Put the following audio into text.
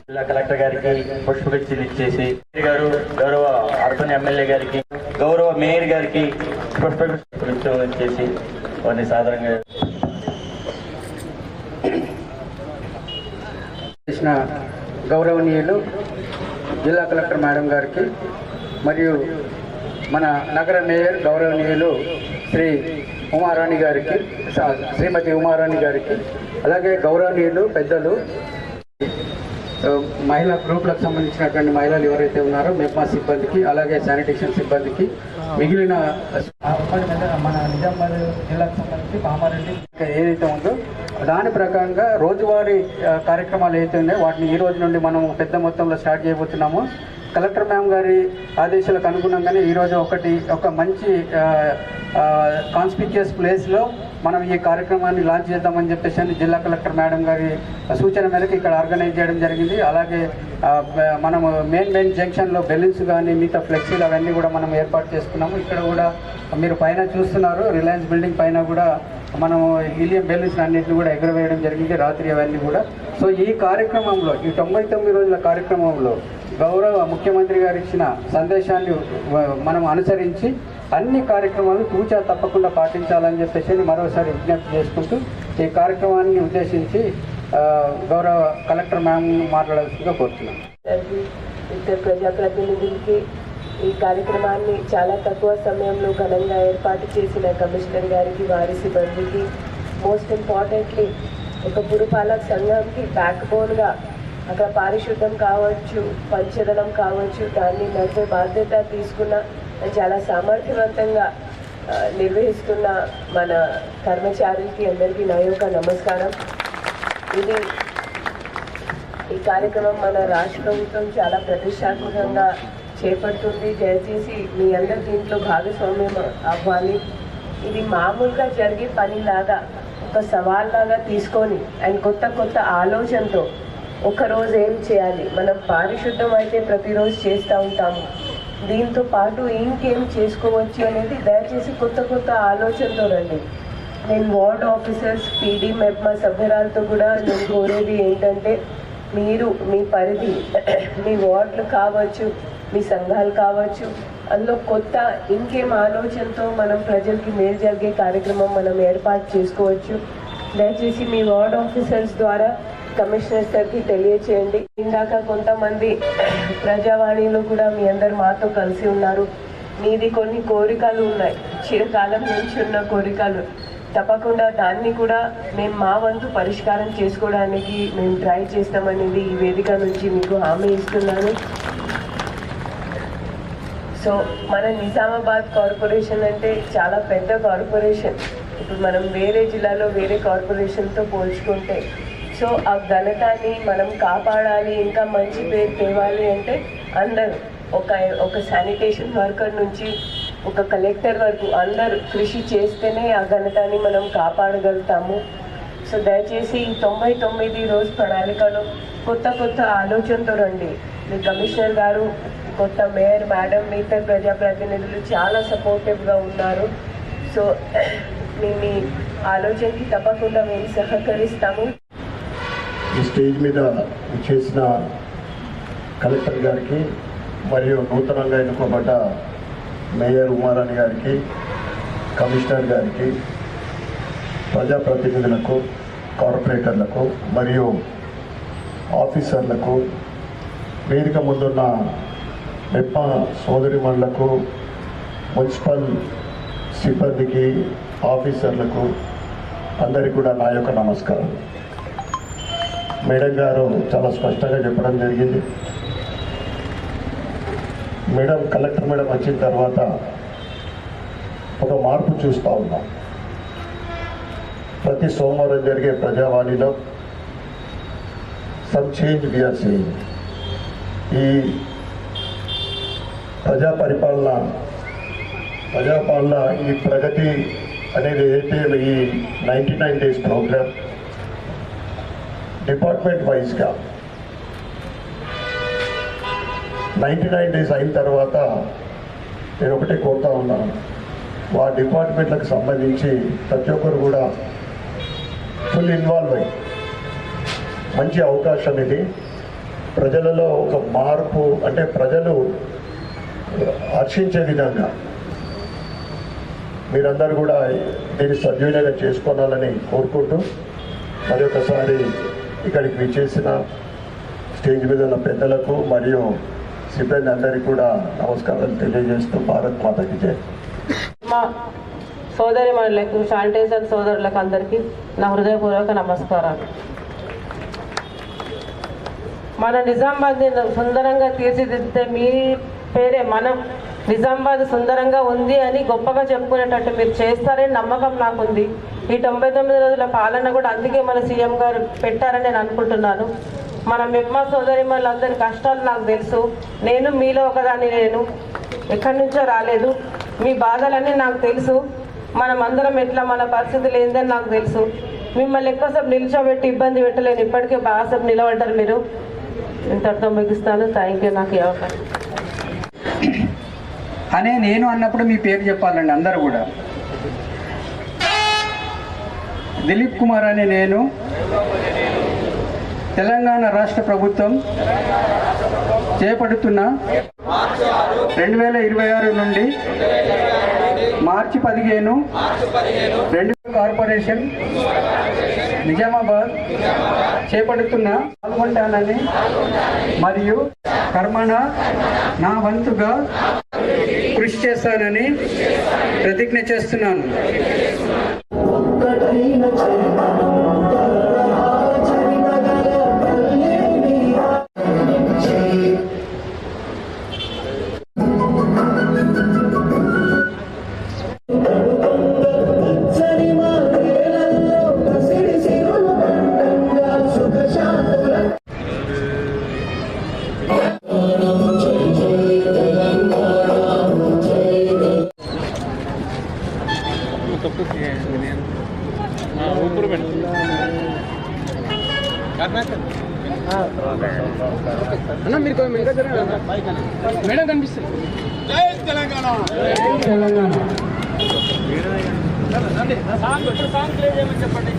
జిల్లా కలెక్టర్ గారికి పుష్పగుచ్ఛాలు ఇచ్చేసి గారు గౌరవ అర్బన్ ఎమ్మెల్యే గారికి గౌరవ మేయర్ గారికి పుష్పగుచ్ఛాలు ఇచ్చేసి వారిని సాధారణంగా చేసిన గౌరవనీయులు జిల్లా కలెక్టర్ మేడం గారికి మరియు మన నగర మేయర్ గౌరవనీయులు ఉమారాణి గారికి శ్రీమతి ఉమారాణి గారికి అలాగే గౌరవనీయులు పెద్దలు మహిళా గ్రూపులకు సంబంధించినటువంటి మహిళలు ఎవరైతే ఉన్నారో మెప్మా సిబ్బందికి అలాగే శానిటేషన్ సిబ్బందికి మిగిలిన మన నిజామాబాద్ జిల్లాకు సంబంధించి కామారెడ్డి ఏదైతే ఉందో దాని ప్రకారంగా రోజువారీ కార్యక్రమాలు ఏదైతే ఉన్నాయో వాటిని ఈ రోజు నుండి మనం పెద్ద మొత్తంలో స్టార్ట్ చేయబోతున్నాము. కలెక్టర్ మ్యామ్ గారి ఆదేశాలకు అనుగుణంగానే ఈరోజు ఒక మంచి కాన్స్పిక్యూస్ ప్లేస్లో మనం ఈ కార్యక్రమాన్ని లాంచ్ చేద్దామని చెప్పేసి జిల్లా కలెక్టర్ మేడం గారి సూచన మేరకు ఇక్కడ ఆర్గనైజ్ చేయడం జరిగింది. అలాగే మనము మెయిన్ జంక్షన్లో బెలూన్స్ కానీ మిగతా ఫ్లెక్సీలు అవన్నీ కూడా మనం ఏర్పాటు చేసుకున్నాము. ఇక్కడ కూడా మీరు పైన చూస్తున్నారు, రిలయన్స్ బిల్డింగ్ పైన కూడా మనము హీలియం బెలూన్స్ అన్నింటినీ కూడా ఎగరవేయడం జరిగింది రాత్రి అవన్నీ కూడా. సో ఈ కార్యక్రమంలో ఈ 99 రోజుల కార్యక్రమంలో గౌరవ ముఖ్యమంత్రి గారు ఇచ్చిన సందేశాన్ని మనం అనుసరించి అన్ని కార్యక్రమాలు తూచా తప్పకుండా పాటించాలని చెప్పేసి మరోసారి విజ్ఞప్తి చేసుకుంటూ ఈ కార్యక్రమాన్ని ఉద్దేశించి గౌరవ కలెక్టర్ మ్యామ్ మాట్లాడాల్సిందిగా కోరుతున్నాం. ఇద్దరు ప్రజాప్రతినిధులకి ఈ కార్యక్రమాన్ని చాలా తక్కువ సమయంలో ఘనంగా ఏర్పాటు చేసిన కమిషనర్ గారికి, వారి సిబ్బందికి, మోస్ట్ ఇంపార్టెంట్లీ ఒక పురపాలక సంఘంకి బ్యాక్ బోన్గా అక్కడ పారిశుద్ధం కావచ్చు, పంచదనం కావచ్చు, దాన్ని నడిపే బాధ్యత తీసుకున్న చాలా సామర్థ్యవంతంగా నిర్వహిస్తున్న మన కర్మచారులకి అందరికీ నా యొక్క నమస్కారం. ఈ కార్యక్రమం మన రాష్ట్ర ప్రభుత్వం చాలా ప్రతిష్టాత్మకంగా చేపడుతుంది. దయచేసి మీ అందరి దీంట్లో భాగస్వామ్యం అవ్వాలి. ఇది మామూలుగా జరిగే పనిలాగా ఒక సవాల్లాగా తీసుకొని అండ్ కొత్త ఆలోచనతో ఒకరోజు ఏం చేయాలి, మనం పారిశుద్ధం అయితే ప్రతిరోజు చేస్తూ ఉంటాము, దీంతో పాటు ఇంకేం చేసుకోవచ్చు అనేది దయచేసి కొత్త ఆలోచనతో రండి. నేను వార్డ్ ఆఫీసర్స్, పీడీ, మెప్మా సభ్యురాలతో కూడా నేను కోరేది ఏంటంటే, మీరు మీ పరిధి, మీ వార్డులు కావచ్చు, మీ సంఘాలు కావచ్చు, అందులో ఇంకేం ఆలోచనతో మనం ప్రజలకి మేలు జరిగే కార్యక్రమం మనం ఏర్పాటు చేసుకోవచ్చు. దయచేసి మీ వార్డ్ ఆఫీసర్స్ ద్వారా కమిషనర్ సార్కి తెలియచేయండి. ఇందాక కొంతమంది ప్రజావాణిలో కూడా మీ అందరు మాతో కలిసి ఉన్నారు. మీది కొన్ని కోరికలు ఉన్నాయి, చిరకాలం నుంచి ఉన్న కోరికలు. తప్పకుండా దాన్ని కూడా మేము మా వంతు పరిష్కారం చేసుకోవడానికి మేము ట్రై చేస్తామనేది ఈ వేదిక నుంచి మీకు హామీ ఇస్తున్నాను. సో మన నిజామాబాద్ కార్పొరేషన్ అంటే చాలా పెద్ద కార్పొరేషన్. ఇప్పుడు మనం వేరే జిల్లాలో వేరే కార్పొరేషన్తో పోల్చుకుంటే, సో ఆ ఘనతని మనం కాపాడాలి, ఇంకా మంచి పేరు తేవాలి అంటే అందరూ ఒక శానిటేషన్ వర్కర్ నుంచి ఒక కలెక్టర్ వరకు అందరూ కృషి చేస్తేనే ఆ ఘనతని మనం కాపాడగలుగుతాము. సో దయచేసి ఈ 99 రోజు ప్రణాళికలో కొత్త ఆలోచనతో రండి. మీ కమిషనర్ గారు, కొత్త మేయర్ మేడం, మిగతా ప్రజాప్రతినిధులు చాలా సపోర్టివ్గా ఉన్నారు. సో మీ ఆలోచనకి తప్పకుండా మేము సహకరిస్తాము. ఈ స్టేజ్ మీద చేసిన కలెక్టర్ గారికి మరియు నూతనంగా ఎన్నుకోబడ్డ మేయర్ ఉమారాణి గారికి, కమిషనర్ గారికి, ప్రజాప్రతినిధులకు, కార్పొరేటర్లకు మరియు ఆఫీసర్లకు, వేదిక ముందున్న మెప్మా సోదరిమణులకు, మున్సిపల్ సిబ్బందికి, ఆఫీసర్లకు అందరికీ కూడా నా యొక్క నమస్కారం. మేడం గారు చాలా స్పష్టంగా చెప్పడం జరిగింది. కలెక్టర్ మేడం వచ్చిన తర్వాత ఒక మార్పు చూస్తూ ఉన్నాం. ప్రతి సోమవారం జరిగే ప్రజావాణిలో some change we are seeing. ఈ ప్రజాపాలన ఈ ప్రగతి అనేది ఏదైతే ఈ 99 days ప్రోగ్రామ్ డిపార్ట్మెంట్ వైజ్గా 99 days అయిన తర్వాత నేను ఒకటే కోరుతా ఉన్నాను, ఆ డిపార్ట్మెంట్లకు సంబంధించి ప్రతి ఒక్కరు కూడా ఫుల్ ఇన్వాల్వ్ అయ్యి మంచి అవకాశం ఇది. ప్రజలలో ఒక మార్పు, అంటే ప్రజలు హర్షించే విధంగా మీరందరూ కూడా దీన్ని సద్వినియోగం చేసుకోవాలని కోరుకుంటూ మరి ఒకసారి ఇక్కడికి విచ్చేసిన స్టేజ్ మీద ఉన్న పెద్దలకు మరియు సిబ్బంది అందరికీ కూడా నమస్కారాలు తెలియజేస్తూ భారత్ మాతకి జై. మా సోదరి మనులకు, శానిటైజర్ సోదరులకు అందరికీ నా హృదయపూర్వక నమస్కారాలు. మన నిజామాబాద్ని సుందరంగా తీర్చిదిద్దితే మీ పేరే మనం నిజామాబాద్ సుందరంగా ఉంది అని గొప్పగా చెప్పుకునేటట్టు మీరు చేస్తారని నమ్మకం నాకుంది. ఈ 99 రోజుల పాలన కూడా అందుకే మన సీఎం గారు పెట్టారని నేను అనుకుంటున్నాను. మన మెప్మా సోదరి వాళ్ళందరి కష్టాలు నాకు తెలుసు. నేను మీలో ఒకదాన్ని, నేను ఎక్కడి నుంచో రాలేదు. మీ బాధలన్నీ నాకు తెలుసు. మనం అందరం ఎట్లా, మన పరిస్థితులు ఏందని నాకు తెలుసు. మిమ్మల్ని ఎక్కువసేపు నిల్చోబెట్టి ఇబ్బంది పెట్టలేను. ఇప్పటికే బాగాసేపు నిలబడ్డారు మీరు. ఇంతటితో ముగిస్తాను. థ్యాంక్ యూ నాకు ఈ అవకాశం. అనే నేను అన్నప్పుడు మీ పేరు చెప్పాలండి అందరూ కూడా. దిలీప్ కుమార్ అనే నేను తెలంగాణ రాష్ట్ర ప్రభుత్వం చేపడుతున్న 2026 నుండి మార్చి 15 2 కార్పొరేషన్ నిజామాబాద్ చేపడుతున్న పాల్గొంటానని మరియు కర్మణ నా వంతుగా కృషి చేస్తానని ప్రతిజ్ఞ చేస్తున్నాను. మేడం కనిపిస్తుంది. జై తెలంగాణ. చెప్పండి.